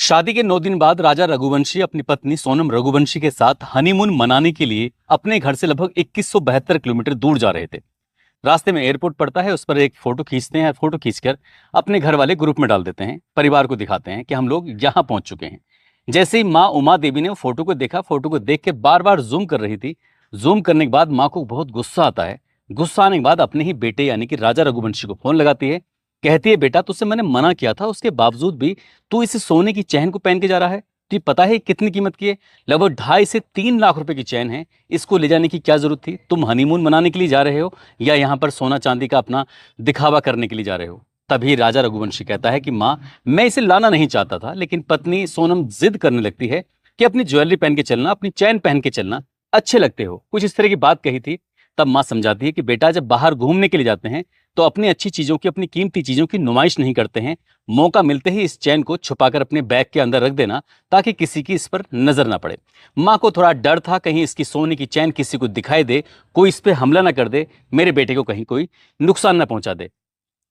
शादी के 9 दिन बाद राजा रघुवंशी अपनी पत्नी सोनम रघुवंशी के साथ हनीमून मनाने के लिए अपने घर से लगभग 2172 किलोमीटर दूर जा रहे थे। रास्ते में एयरपोर्ट पड़ता है, उस पर एक फोटो खींचते हैं। फोटो खींचकर अपने घर वाले ग्रुप में डाल देते हैं, परिवार को दिखाते हैं कि हम लोग यहाँ पहुंच चुके हैं। जैसे ही माँ उमा देवी ने फोटो को देखा, फोटो को देख के बार बार जूम कर रही थी। जूम करने के बाद माँ को बहुत गुस्सा आता है। गुस्सा आने के बाद अपने ही बेटे यानी कि राजा रघुवंशी को फोन लगाती है। कहती है, बेटा तुझसे मैंने मना किया था, उसके बावजूद भी तू इस सोने की चैन को पहन के जा रहा है। तुझे पता है कितनी कीमत की है? लगभग 2.5 से 3 लाख रुपए की चैन है। इसको ले जाने की क्या जरूरत थी? तुम हनीमून मनाने के लिए जा रहे हो या यहाँ पर सोना चांदी का अपना दिखावा करने के लिए जा रहे हो? तभी राजा रघुवंशी कहता है कि माँ, मैं इसे लाना नहीं चाहता था, लेकिन पत्नी सोनम जिद करने लगती है कि अपनी ज्वेलरी पहन के चलना, अपनी चैन पहन के चलना, अच्छे लगते हो। कुछ इस तरह की बात कही थी। तब माँ समझाती है कि बेटा, जब बाहर घूमने के लिए जाते हैं तो अपनी अच्छी चीजों की, अपनी कीमती चीजों की नुमाइश नहीं करते हैं। मौका मिलते ही इस चैन को छुपाकर अपने बैग के अंदर रख देना, ताकि किसी की इस पर नजर ना पड़े। माँ को थोड़ा डर था, कहीं इसकी सोने की चैन किसी को दिखाई दे, कोई इस पे हमला ना कर दे, मेरे बेटे को कहीं कोई नुकसान ना पहुंचा दे।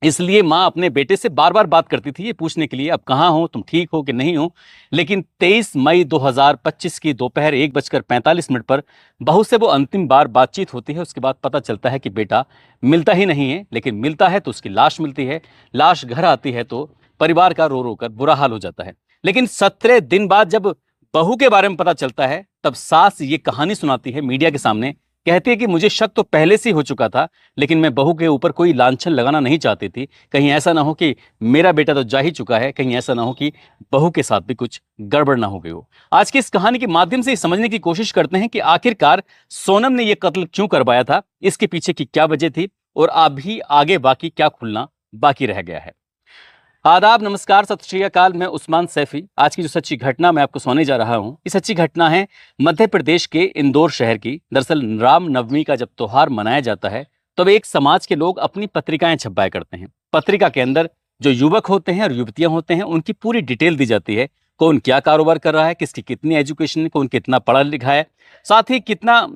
इसलिए माँ अपने बेटे से बार बार बात करती थी, ये पूछने के लिए, अब कहाँ हो तुम, ठीक हो कि नहीं हो। लेकिन 23 मई 2025 की दोपहर 1:45 पर बहू से वो अंतिम बार बातचीत होती है। उसके बाद पता चलता है कि बेटा मिलता ही नहीं है, लेकिन मिलता है तो उसकी लाश मिलती है। लाश घर आती है तो परिवार का रो रो कर बुरा हाल हो जाता है। लेकिन 17 दिन बाद जब बहू के बारे में पता चलता है, तब सास ये कहानी सुनाती है मीडिया के सामने। कहती है कि मुझे शक तो पहले से ही हो चुका था, लेकिन मैं बहू के ऊपर कोई लांछन लगाना नहीं चाहती थी। कहीं ऐसा ना हो कि मेरा बेटा तो जा ही चुका है, कहीं ऐसा ना हो कि बहू के साथ भी कुछ गड़बड़ ना हो गई हो। आज की इस कहानी के माध्यम से समझने की कोशिश करते हैं कि आखिरकार सोनम ने यह कत्ल क्यों करवाया था, इसके पीछे की क्या वजह थी, और अभी आगे बाकी क्या खुलना बाकी रह गया है। आदाब, नमस्कार, सत श्री अकाल। मैं उस्मान सैफी। आज की जो सच्ची घटना मैं आपको सुनाने जा रहा हूं, ये सच्ची घटना है मध्य प्रदेश के इंदौर शहर की। दरअसल राम नवमी का जब त्योहार मनाया जाता है, तब एक समाज के लोग अपनी पत्रिकाएं छपवाया करते हैं। पत्रिका के अंदर जो युवक होते हैं और युवतियां होते हैं, उनकी पूरी डिटेल दी जाती है। कौन क्या कारोबार कर रहा है, किसकी कितनी एजुकेशन है, कौन कितना पढ़ा लिखा है, साथ ही कितना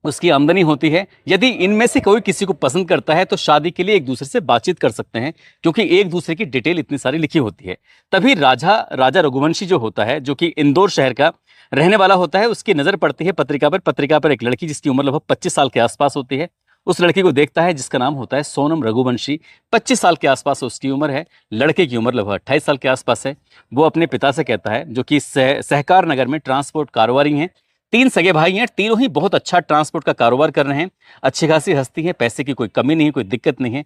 उसकी आमदनी होती है। यदि इनमें से कोई किसी को पसंद करता है तो शादी के लिए एक दूसरे से बातचीत कर सकते हैं, क्योंकि एक दूसरे की डिटेल इतनी सारी लिखी होती है। तभी राजा रघुवंशी जो होता है, जो कि इंदौर शहर का रहने वाला होता है, उसकी नजर पड़ती है पत्रिका पर एक लड़की जिसकी उम्र लगभग 25 साल के आसपास होती है। उस लड़की को देखता है जिसका नाम होता है सोनम रघुवंशी। 25 साल के आसपास उसकी उम्र है। लड़के की उम्र लगभग 28 साल के आसपास है। वो अपने पिता से कहता है, जो कि सहकार नगर में ट्रांसपोर्ट कारोबारी हैं। 3 सगे भाई हैं, तीनों ही बहुत अच्छा ट्रांसपोर्ट का कारोबार कर रहे हैं। अच्छी खासी हस्ती है, पैसे की कोई कमी नहीं है, कोई दिक्कत नहीं है।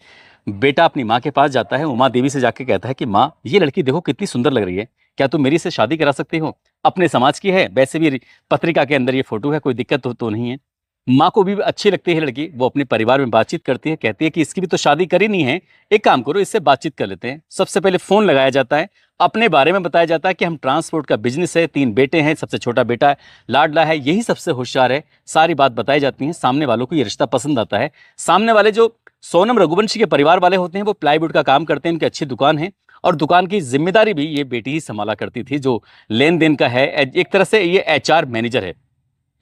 बेटा अपनी माँ के पास जाता है, उमा देवी से जाके कहता है कि माँ, ये लड़की देखो कितनी सुंदर लग रही है, क्या तुम मेरी से शादी करा सकती हो? अपने समाज की है, वैसे भी पत्रिका के अंदर ये फोटो है, कोई दिक्कत तो नहीं है। माँ को भी अच्छी लगती है लड़की। वो अपने परिवार में बातचीत करती है, कहती है कि इसकी भी तो शादी करी नहीं है, एक काम करो, इससे बातचीत कर लेते हैं। सबसे पहले फोन लगाया जाता है, अपने बारे में बताया जाता है कि हम ट्रांसपोर्ट का बिजनेस है, 3 बेटे हैं, सबसे छोटा बेटा लाडला है, यही सबसे होशियार है। सारी बात बताई जाती है। सामने वालों को ये रिश्ता पसंद आता है। सामने वाले जो सोनम रघुवंशी के परिवार वाले होते हैं, वो प्लाईवुड का काम करते हैं, उनकी अच्छी दुकान है, और दुकान की जिम्मेदारी भी ये बेटी ही संभाला करती थी। जो लेन देन का है, एक तरह से ये HR मैनेजर है।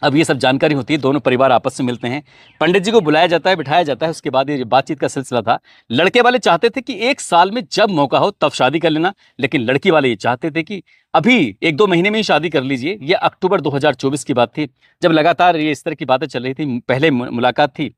अब ये सब जानकारी होती है, दोनों परिवार आपस में मिलते हैं, पंडित जी को बुलाया जाता है, बिठाया जाता है। उसके बाद ये बातचीत का सिलसिला था। लड़के वाले चाहते थे कि 1 साल में जब मौका हो तब शादी कर लेना, लेकिन लड़की वाले ये चाहते थे कि अभी 1-2 महीने में ही शादी कर लीजिए। ये अक्टूबर 2024 की बात थी, जब लगातार ये इस तरह की बातें चल रही थी। पहले मुलाकात थी,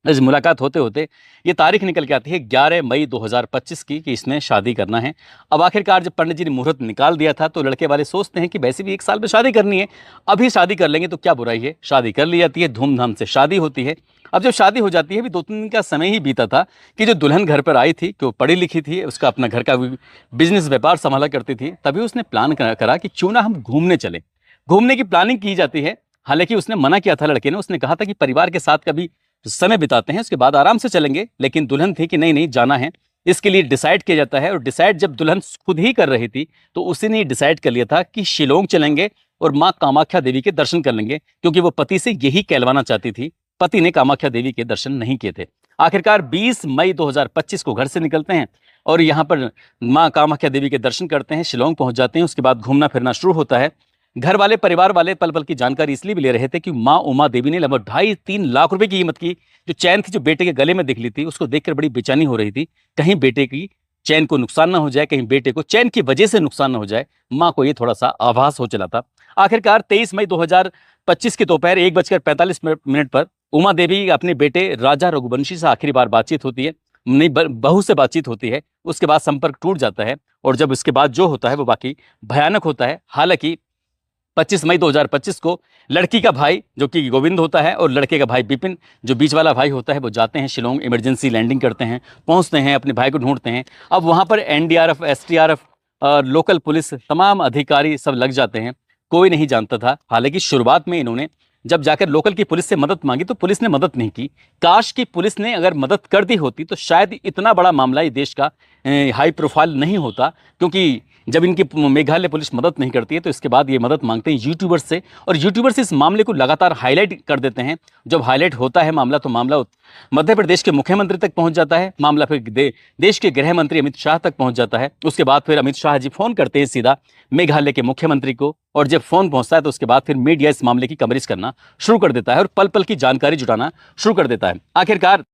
इस मुलाकात होते होते ये तारीख निकल के आती है 11 मई 2025 की, कि इसने शादी करना है। अब आखिरकार जब पंडित जी ने मुहूर्त निकाल दिया था, तो लड़के वाले सोचते हैं कि वैसे भी 1 साल में शादी करनी है, अभी शादी कर लेंगे तो क्या बुराई है। शादी कर ली जाती है, धूमधाम से शादी होती है। अब जब शादी हो जाती है, अभी 2-3 दिन का समय ही बीता था कि जो दुल्हन घर पर आई थी, कि वो पढ़ी लिखी थी, उसका अपना घर का बिजनेस व्यापार संभाला करती थी। तभी उसने प्लान करा कि क्यों ना हम घूमने चले। घूमने की प्लानिंग की जाती है। हालांकि उसने मना किया था लड़के ने, उसने कहा था कि परिवार के साथ कभी समय बिताते हैं, उसके बाद आराम से चलेंगे। लेकिन दुल्हन थी कि नहीं नहीं, जाना है। इसके लिए डिसाइड किया जाता है, और डिसाइड जब दुल्हन खुद ही कर रही थी, तो उसी ने डिसाइड कर लिया था कि शिलोंग चलेंगे और माँ कामाख्या देवी के दर्शन कर लेंगे, क्योंकि वो पति से यही कहलवाना चाहती थी। पति ने कामाख्या देवी के दर्शन नहीं किए थे। आखिरकार 20 मई 2025 को घर से निकलते हैं और यहाँ पर माँ कामाख्या देवी के दर्शन करते हैं, शिलोंग पहुंच जाते हैं। उसके बाद घूमना फिरना शुरू होता है। घर वाले, परिवार वाले पल पल की जानकारी इसलिए भी ले रहे थे कि माँ उमा देवी ने लगभग 2.5-3 लाख रुपए की कीमत की जो चैन थी, जो बेटे के गले में दिख ली थी, उसको देखकर बड़ी बेचैनी हो रही थी, कहीं बेटे की चैन को नुकसान ना हो जाए, कहीं बेटे को चैन की वजह से नुकसान ना हो जाए, मां को ये थोड़ा सा आभास हो चला था। आखिरकार 23 मई 2025 के दोपहर 1:45 पर उमा देवी अपने बेटे राजा रघुवंशी से आखिरी बार बातचीत होती है, नहीं बहू से बातचीत होती है। उसके बाद संपर्क टूट जाता है और जब उसके बाद जो होता है वो बाकी भयानक होता है। हालांकि 25 मई 2025 को लड़की का भाई जो कि गोविंद होता है और लड़के का भाई बिपिन जो बीच वाला भाई होता है वो जाते हैं शिलोंग, इमरजेंसी लैंडिंग करते हैं, पहुंचते हैं, अपने भाई को ढूंढते हैं। अब वहां पर एनडीआरएफ, एसडीआरएफ और लोकल पुलिस तमाम अधिकारी सब लग जाते हैं। कोई नहीं जानता था। हालांकि शुरुआत में इन्होंने जब जाकर लोकल की पुलिस से मदद मांगी तो पुलिस ने मदद नहीं की। काश की पुलिस ने अगर मदद कर दी होती तो शायद इतना बड़ा मामला ये देश का हाई प्रोफाइल नहीं होता, क्योंकि जब इनकी मेघालय पुलिस मदद नहीं करती है तो इसके बाद ये मदद मांगते हैं यूट्यूबर्स से, और यूट्यूबर्स इस मामले को लगातार हाईलाइट कर देते हैं। जब हाईलाइट होता है मामला तो मामला मध्य प्रदेश के मुख्यमंत्री तक पहुंच जाता है, मामला फिर देश के गृह मंत्री अमित शाह तक पहुंच जाता है। उसके बाद फिर अमित शाह जी फोन करते हैं सीधा मेघालय के मुख्यमंत्री को, और जब फोन पहुंचता है तो उसके बाद फिर मीडिया इस मामले की कवरेज करना शुरू कर देता है और पल पल की जानकारी जुटाना शुरू कर देता है। आखिरकार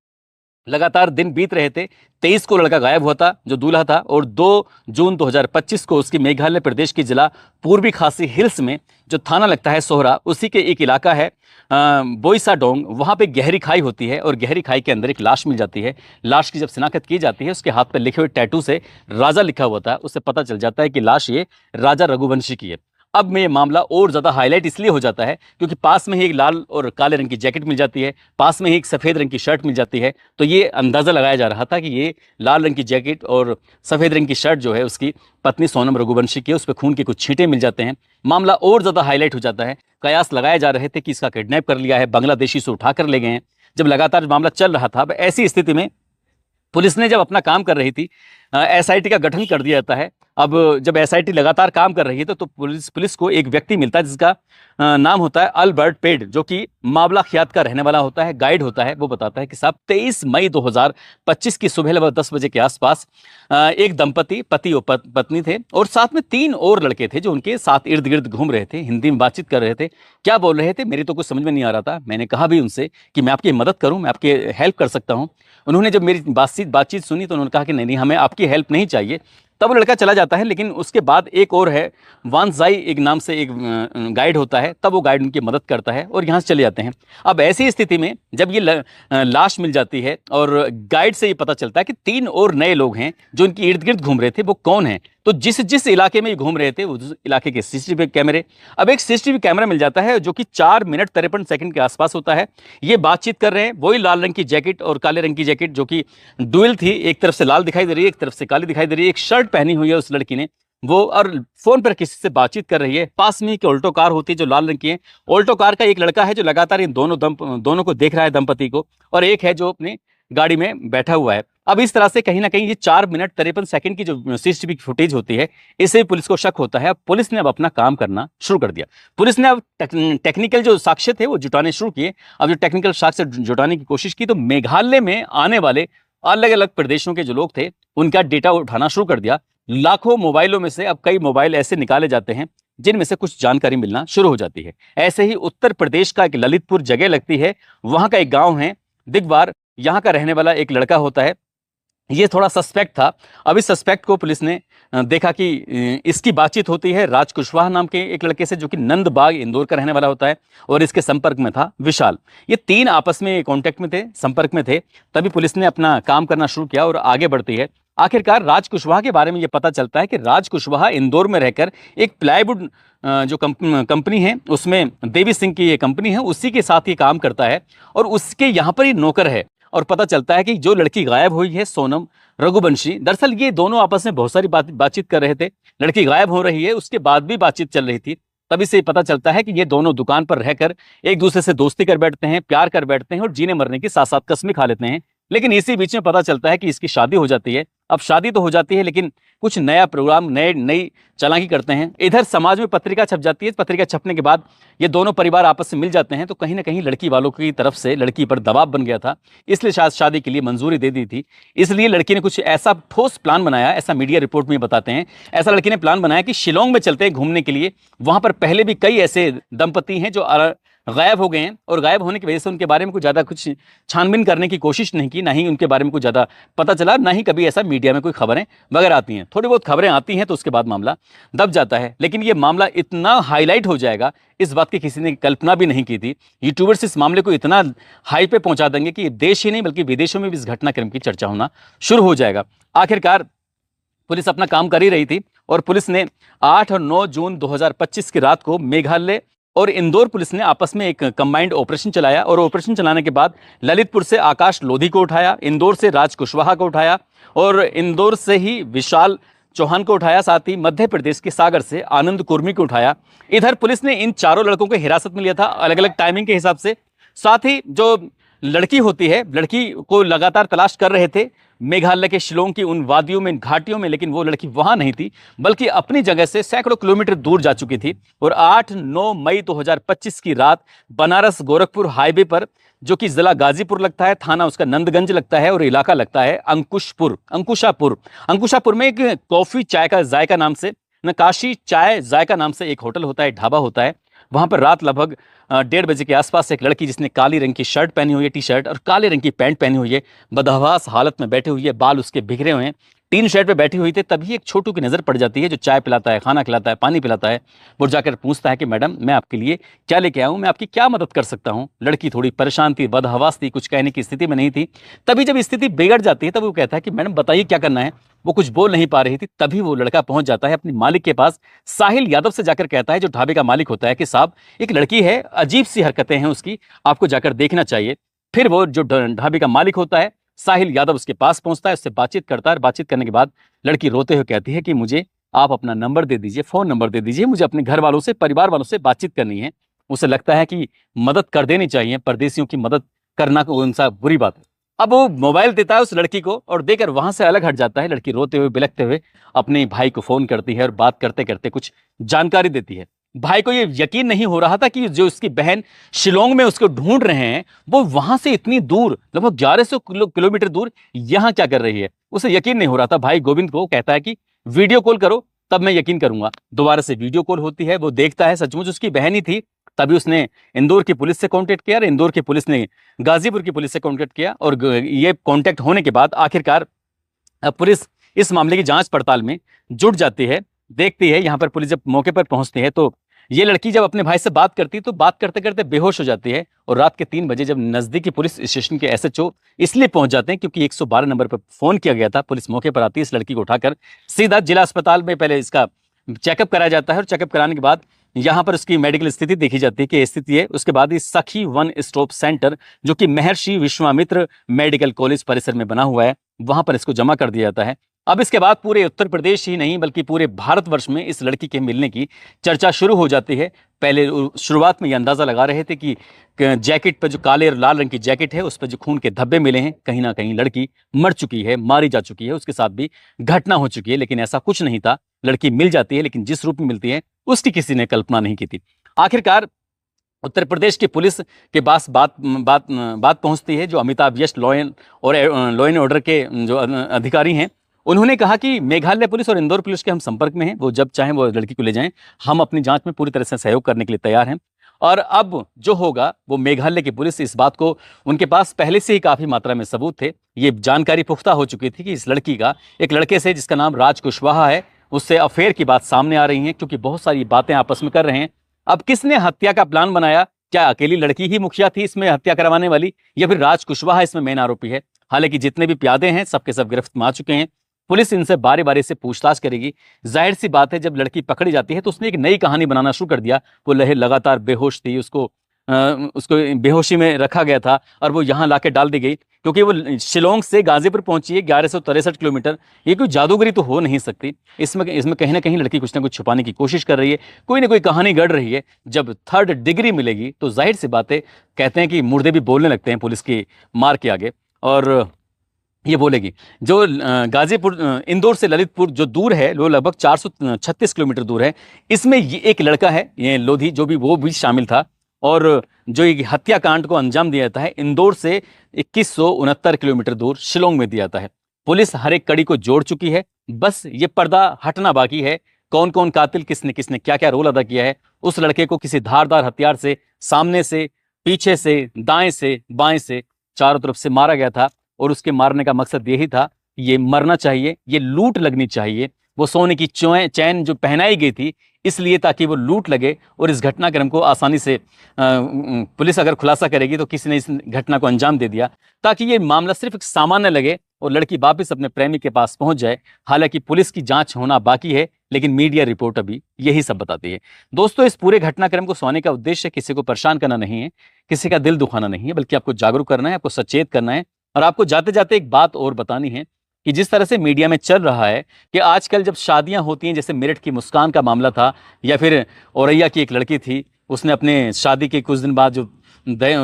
लगातार दिन बीत रहे थे। 23 को लड़का गायब हुआ था जो दूल्हा था, और 2 जून 2025 को उसकी मेघालय प्रदेश की जिला पूर्वी खासी हिल्स में जो थाना लगता है सोहरा, उसी के एक इलाका है बोईसाडोंग, वहाँ पे गहरी खाई होती है और गहरी खाई के अंदर एक लाश मिल जाती है। लाश की जब शिनाख्त की जाती है उसके हाथ पर लिखे हुए टैटू से राजा लिखा हुआ था, उससे पता चल जाता है कि लाश ये राजा रघुवंशी की है। अब में ये मामला और ज़्यादा हाईलाइट इसलिए हो जाता है क्योंकि पास में ही एक लाल और काले रंग की जैकेट मिल जाती है, पास में ही एक सफ़ेद रंग की शर्ट मिल जाती है। तो ये अंदाज़ा लगाया जा रहा था कि ये लाल रंग की जैकेट और सफ़ेद रंग की शर्ट जो है उसकी पत्नी सोनम रघुवंशी की, उस पर खून के कुछ छींटे मिल जाते हैं। मामला और ज़्यादा हाईलाइट हो जाता है। कयास लगाए जा रहे थे कि इसका किडनैप कर लिया है, बांग्लादेशी से उठा कर ले गए हैं। जब लगातार मामला चल रहा था, अब ऐसी स्थिति में पुलिस ने जब अपना काम कर रही थी, एसआईटी का गठन कर दिया जाता है। अब जब एसआईटी लगातार काम कर रही है तो पुलिस को एक व्यक्ति मिलता है जिसका नाम होता है अल्बर्ट पेड, जो कि मावला खियात का रहने वाला होता है, गाइड होता है। वो बताता है कि साहब 23 मई 2025 की सुबह लगभग 10 बजे के आसपास एक दंपति, पति और पत्नी थे, और साथ में 3 और लड़के थे जो उनके साथ इर्द गिर्द घूम रहे थे, हिंदी में बातचीत कर रहे थे। क्या बोल रहे थे मेरी तो कुछ समझ में नहीं आ रहा था। मैंने कहा भी उनसे कि मैं आपकी मदद करूं, मैं आपकी हेल्प कर सकता हूं। उन्होंने जब मेरी बातचीत सुनी तो उन्होंने कहा कि नहीं, हमें आपकी हेल्प नहीं चाहिए। तब वो लड़का चला जाता है। लेकिन उसके बाद एक और है, वांसजाई एक नाम से एक गाइड होता है, तब वो गाइड उनकी मदद करता है और यहाँ से चले जाते हैं। अब ऐसी स्थिति में जब ये लाश मिल जाती है और गाइड से ये पता चलता है कि 3 और नए लोग हैं जो इनकी इर्द गिर्द घूम रहे थे, वो कौन है। तो जिस इलाके में ये घूम रहे थे उस इलाके के सीसीटीवी कैमरे, अब एक सीसीटीवी कैमरा मिल जाता है जो कि 4 मिनट 53 सेकंड के आसपास होता है। ये बातचीत कर रहे हैं, वही लाल रंग की जैकेट और काले रंग की जैकेट जो कि डुअल थी, एक तरफ से लाल दिखाई दे रही है, एक तरफ से काली दिखाई दे रही है। एक शर्ट पहनी हुई है उस लड़की ने वो, और फोन पर किसी से बातचीत कर रही है। पास में एक ऑल्टो कार होती है जो लाल रंग की है। ऑल्टो कार का एक लड़का है जो लगातार इन दोनों को देख रहा है, दंपति को, और एक है जो अपने गाड़ी में बैठा हुआ है। अब इस तरह से कहीं ना कहीं ये 4 मिनट 53 सेकंड की जो सीसीटीवी फुटेज होती है, इससे पुलिस को शक होता है। अब पुलिस ने अब अपना काम करना शुरू कर दिया। पुलिस ने अब टेक्निकल जो साक्ष्य थे वो जुटाने शुरू किए। अब जो टेक्निकल साक्ष्य जुटाने की कोशिश की तो मेघालय में आने वाले अलग अलग प्रदेशों के जो लोग थे उनका डेटा उठाना शुरू कर दिया। लाखों मोबाइलों में से अब कई मोबाइल ऐसे निकाले जाते हैं जिनमें से कुछ जानकारी मिलना शुरू हो जाती है। ऐसे ही उत्तर प्रदेश का एक ललितपुर जगह लगती है, वहां का एक गांव है दिगवार, यहाँ का रहने वाला एक लड़का होता है। ये थोड़ा सस्पेक्ट था। अब इस सस्पेक्ट को पुलिस ने देखा कि इसकी बातचीत होती है राज कुशवाहा नाम के एक लड़के से जो कि नंदबाग इंदौर का रहने वाला होता है, और इसके संपर्क में था विशाल। ये 3 आपस में कांटेक्ट में थे, संपर्क में थे। तभी पुलिस ने अपना काम करना शुरू किया और आगे बढ़ती है। आखिरकार राज कुशवाहा के बारे में ये पता चलता है कि राज कुशवाहा इंदौर में रहकर एक प्लाईवुड जो कंपनी है उसमें देवी सिंह की ये कंपनी है, उसी के साथ ये काम करता है और उसके यहाँ पर ही नौकर है। और पता चलता है कि जो लड़की गायब हुई है सोनम रघुवंशी, दरअसल ये दोनों आपस में बहुत सारी बातचीत कर रहे थे। लड़की गायब हो रही है, उसके बाद भी बातचीत चल रही थी। तभी से पता चलता है कि ये दोनों दुकान पर रहकर एक दूसरे से दोस्ती कर बैठते हैं, प्यार कर बैठते हैं और जीने मरने की साथ साथ कस्में खा लेते हैं। लेकिन इसी बीच में पता चलता है कि इसकी शादी हो जाती है। अब शादी तो हो जाती है लेकिन कुछ नया प्रोग्राम, नई चालाकी करते हैं। इधर समाज में पत्रिका छप जाती है। पत्रिका छपने के बाद ये दोनों परिवार आपस में मिल जाते हैं। तो कहीं ना कहीं लड़की वालों की तरफ से लड़की पर दबाव बन गया था, इसलिए शायद शादी के लिए मंजूरी दे दी थी। इसलिए लड़की ने कुछ ऐसा ठोस प्लान बनाया, ऐसा मीडिया रिपोर्ट में बताते हैं। ऐसा लड़की ने प्लान बनाया कि शिलोंग में चलते हैं घूमने के लिए। वहां पर पहले भी कई ऐसे दंपति हैं जो गायब हो गए हैं, और गायब होने की वजह से उनके बारे में कुछ ज़्यादा कुछ छानबीन करने की कोशिश नहीं की, ना ही उनके बारे में कुछ ज़्यादा पता चला, ना ही कभी ऐसा मीडिया में कोई खबरें वगैरह आती हैं। थोड़ी बहुत खबरें आती हैं तो उसके बाद मामला दब जाता है, लेकिन ये मामला इतना हाईलाइट हो जाएगा, इस बात की किसी ने कल्पना भी नहीं की थी। यूट्यूबर्स इस मामले को इतना हाई पे पहुंचा देंगे कि देश ही नहीं बल्कि विदेशों में भी इस घटनाक्रम की चर्चा होना शुरू हो जाएगा। आखिरकार पुलिस अपना काम कर ही रही थी, और पुलिस ने 8 और 9 जून 2025 की रात को मेघालय और इंदौर पुलिस ने आपस में एक कंबाइंड ऑपरेशन चलाया, और ऑपरेशन चलाने के बाद ललितपुर से आकाश लोधी को उठाया, इंदौर से राज कुशवाहा को उठाया, और इंदौर से ही विशाल चौहान को उठाया, साथ ही मध्य प्रदेश के सागर से आनंद कुर्मी को उठाया। इधर पुलिस ने इन चारों लड़कों को हिरासत में लिया था अलग अलग टाइमिंग के हिसाब से। साथ ही जो लड़की होती है, लड़की को लगातार तलाश कर रहे थे मेघालय के शिलोंग की उन वादियों में, घाटियों में, लेकिन वो लड़की वहां नहीं थी, बल्कि अपनी जगह से सैकड़ों किलोमीटर दूर जा चुकी थी। और 8-9 मई 2025 की रात बनारस गोरखपुर हाईवे पर, जो कि जिला गाजीपुर लगता है, थाना उसका नंदगंज लगता है, और इलाका लगता है अंकुशापुर में एक कॉफी चाय का जायका नाम से, नकाशी चाय जायका नाम से एक होटल होता है, ढाबा होता है। वहां पर रात लगभग 1:30 बजे के आसपास एक लड़की, जिसने काली रंग की शर्ट पहनी हुई है, टी शर्ट, और काले रंग की पैंट पहनी हुई है, बदहवास हालत में बैठी हुई है, बाल उसके बिखरे हुए हैं, टीन शेड पे बैठी हुई थी। तभी एक छोटू की नजर पड़ जाती है, जो चाय पिलाता है, खाना खिलाता है, पानी पिलाता है। वो जाकर पूछता है कि मैडम, मैं आपके लिए क्या लेके आऊं, मैं आपकी क्या मदद कर सकता हूं। लड़की थोड़ी परेशान थी, बदहवास थी, कुछ कहने की स्थिति में नहीं थी। तभी जब स्थिति बिगड़ जाती है, तब वो कहता है कि मैडम बताइए क्या करना है। वो कुछ बोल नहीं पा रही थी, तभी वो लड़का पहुंच जाता है अपने मालिक के पास, साहिल यादव से जाकर कहता है, जो ढाबे का मालिक होता है, कि साहब एक लड़की है, अजीब सी हरकतें हैं उसकी, आपको जाकर देखना चाहिए। फिर वो जो ढाबे का मालिक होता है साहिल यादव, उसके पास पहुंचता है, उससे बातचीत करता है। बातचीत करने के बाद लड़की रोते हुए कहती है कि मुझे आप अपना नंबर दे दीजिए, फोन नंबर दे दीजिए, मुझे अपने घर वालों से, परिवार वालों से बातचीत करनी है। उसे लगता है कि मदद कर देनी चाहिए, परदेशियों की मदद करना कौन सा बुरी बात है। अब वो मोबाइल देता है उस लड़की को, और देकर वहां से अलग हट जाता है। लड़की रोते हुए बिलखते हुए अपने भाई को फोन करती है, और बात करते करते कुछ जानकारी देती है। भाई को ये यकीन नहीं हो रहा था कि जो उसकी बहन शिलोंग में उसको ढूंढ रहे हैं, वो वहां से इतनी दूर, लगभग 1100 किलोमीटर दूर यहाँ क्या कर रही है। उसे यकीन नहीं हो रहा था। भाई गोविंद को कहता है कि वीडियो कॉल करो, तब मैं यकीन करूंगा। दोबारा से वीडियो कॉल होती है, वो देखता है सचमुच उसकी बहन ही थी। तभी उसने इंदौर की पुलिस से कांटेक्ट किया, और इंदौर की पुलिस ने गाजीपुर की पुलिस से कांटेक्ट किया, और ये कांटेक्ट होने के बाद आखिरकार पुलिस इस मामले की जांच पड़ताल में जुट जाती है। देखती है, यहाँ पर पुलिस जब मौके पर पहुंचती है, तो ये लड़की जब अपने भाई से बात करती है, तो बात करते करते बेहोश हो जाती है। और रात के 3 बजे जब नजदीकी पुलिस स्टेशन के एसएचओ इसलिए पहुंच जाते हैं क्योंकि 112 नंबर पर फोन किया गया था। पुलिस मौके पर आती है, इस लड़की को उठाकर सीधा जिला अस्पताल में पहले इसका चेकअप कराया जाता है, और चेकअप कराने के बाद यहाँ पर उसकी मेडिकल स्थिति देखी जाती है कि स्थिति है। उसके बाद इस सखी वन स्टॉप सेंटर, जो कि महर्षि विश्वामित्र मेडिकल कॉलेज परिसर में बना हुआ है, वहां पर इसको जमा कर दिया जाता है। अब इसके बाद पूरे उत्तर प्रदेश ही नहीं बल्कि पूरे भारतवर्ष में इस लड़की के मिलने की चर्चा शुरू हो जाती है। पहले शुरुआत में ये अंदाजा लगा रहे थे कि जैकेट पर, जो काले और लाल रंग की जैकेट है, उस पर जो खून के धब्बे मिले हैं, कहीं ना कहीं लड़की मर चुकी है, मारी जा चुकी है, उसके साथ भी घटना हो चुकी है। लेकिन ऐसा कुछ नहीं था। लड़की मिल जाती है, लेकिन जिस रूप में मिलती है उसकी किसी ने कल्पना नहीं की थी। आखिरकार उत्तर प्रदेश की पुलिस के पास बात पहुंचती है। जो अमिताभ यश लॉ एंड ऑर्डर के जो अधिकारी हैं, उन्होंने कहा कि मेघालय पुलिस और इंदौर पुलिस के हम संपर्क में हैं, वो जब चाहें वो लड़की को ले जाएं, हम अपनी जांच में पूरी तरह से सहयोग करने के लिए तैयार हैं। और अब जो होगा वो मेघालय की पुलिस इस बात को, उनके पास पहले से ही काफी मात्रा में सबूत थे, ये जानकारी पुख्ता हो चुकी थी कि इस लड़की का एक लड़के से, जिसका नाम राज कुशवाहा है, उससे अफेयर की बात सामने आ रही है, क्योंकि बहुत सारी बातें आपस में कर रहे हैं। अब किसने हत्या का प्लान बनाया? क्या अकेली लड़की ही मुखिया थी इसमें हत्या करवाने वाली, या फिर राज कुशवाहा इसमें मेन आरोपी है? हालांकि जितने भी प्यादे हैं सबके सब गिरफ्त में आ चुके हैं। पुलिस इनसे बारी बारी से पूछताछ करेगी। जाहिर सी बात है, जब लड़की पकड़ी जाती है तो उसने एक नई कहानी बनाना शुरू कर दिया। वो लगातार बेहोश थी, उसको बेहोशी में रखा गया था, और वो यहाँ लाके डाल दी गई, क्योंकि वो शिलोंग से गाजीपुर पहुंची है 1163 किलोमीटर। ये कोई जादूगरी तो हो नहीं सकती। इसमें कहीं ना कहीं लड़की कुछ ना कुछ छुपाने की कोशिश कर रही है, कोई ना कोई कहानी गढ़ रही है। जब 3rd डिग्री मिलेगी तो जाहिर सी बातें, कहते हैं कि मुर्दे भी बोलने लगते हैं पुलिस की मार के आगे, और ये बोलेगी। जो गाजीपुर, इंदौर से ललितपुर जो दूर है, वो लगभग 436 किलोमीटर दूर है। इसमें ये एक लड़का है, ये लोधी, वो भी शामिल था। और जो ये हत्याकांड को अंजाम दिया जाता है, इंदौर से 2169 किलोमीटर दूर शिलोंग में दिया जाता है। पुलिस हर एक कड़ी को जोड़ चुकी है, बस ये पर्दा हटना बाकी है। कौन कौन कातिल, किसने किसने क्या क्या रोल अदा किया है, उस लड़के को किसी धारदार हथियार से सामने से, पीछे से, दाएं से, बाएं से, चारों तरफ से मारा गया था। और उसके मारने का मकसद यही था, ये मरना चाहिए, ये लूट लगनी चाहिए। वो सोने की चैन जो पहनाई गई थी इसलिए ताकि वो लूट लगे, और इस घटनाक्रम को आसानी से पुलिस अगर खुलासा करेगी तो किसी ने इस घटना को अंजाम दे दिया, ताकि ये मामला सिर्फ एक सामान्य लगे और लड़की वापस अपने प्रेमी के पास पहुंच जाए। हालांकि पुलिस की जांच होना बाकी है, लेकिन मीडिया रिपोर्ट अभी यही सब बताती है। दोस्तों, इस पूरे घटनाक्रम को सुनाने का उद्देश्य किसी को परेशान करना नहीं है, किसी का दिल दुखाना नहीं है, बल्कि आपको जागरूक करना है, आपको सचेत करना है। और आपको जाते जाते एक बात और बतानी है कि जिस तरह से मीडिया में चल रहा है कि आजकल जब शादियां होती हैं, जैसे मेरठ की मुस्कान का मामला था, या फिर औरैया की एक लड़की थी, उसने अपने शादी के कुछ दिन बाद जो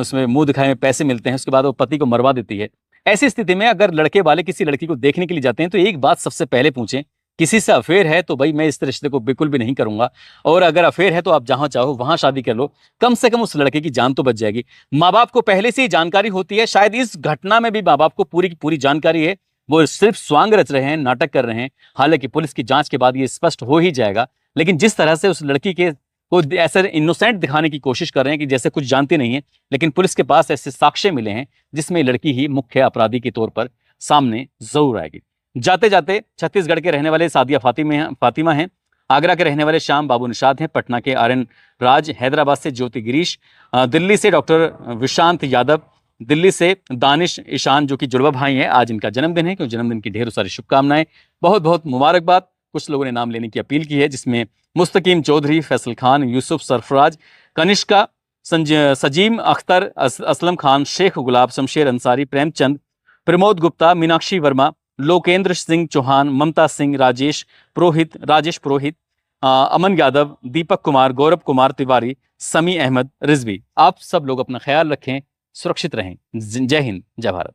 उसमें मुंह दिखाए में पैसे मिलते हैं, उसके बाद वो पति को मरवा देती है। ऐसी स्थिति में अगर लड़के वाले किसी लड़की को देखने के लिए जाते हैं तो एक बात सबसे पहले पूछें, किसी से अफेयर है तो भाई मैं इस रिश्ते को बिल्कुल भी नहीं करूंगा, और अगर अफेयर है तो आप जहां चाहो वहां शादी कर लो, कम से कम उस लड़के की जान तो बच जाएगी। माँ बाप को पहले से ही जानकारी होती है, शायद इस घटना में भी माँ बाप को पूरी की पूरी जानकारी है, वो सिर्फ स्वांग रच रहे हैं, नाटक कर रहे हैं। हालांकि पुलिस की जांच के बाद ये स्पष्ट हो ही जाएगा। लेकिन जिस तरह से उस लड़की के को ऐसे इनोसेंट दिखाने की कोशिश कर रहे हैं कि जैसे कुछ जानती नहीं है, लेकिन पुलिस के पास ऐसे साक्ष्य मिले हैं जिसमें लड़की ही मुख्य अपराधी के तौर पर सामने जरूर आएगी। जाते जाते छत्तीसगढ़ के रहने वाले सादिया फातिमा हैं, आगरा के रहने वाले श्याम बाबू निषाद हैं, पटना के आर्यन राज, हैदराबाद से ज्योति गिरीश, दिल्ली से डॉक्टर विशांत यादव, दिल्ली से दानिश ईशान जो कि जुड़वा भाई हैं। आज इनका जन्मदिन है, क्योंकि जन्मदिन की ढेर सारी शुभकामनाएं, बहुत बहुत मुबारकबाद। कुछ लोगों ने नाम लेने की अपील की है, जिसमें मुस्तकीम चौधरी, फैसल खान, यूसुफ सरफराज, कनिष्का, सजीम अख्तर, असलम खान, शेख गुलाब, शमशेर अंसारी, प्रेमचंद, प्रमोद गुप्ता, मीनाक्षी वर्मा, लोकेंद्र सिंह चौहान, ममता सिंह, राजेश पुरोहित, अमन यादव, दीपक कुमार, गौरव कुमार तिवारी, समी अहमद रिजवी। आप सब लोग अपना ख्याल रखें, सुरक्षित रहें। जय हिंद, जय भारत।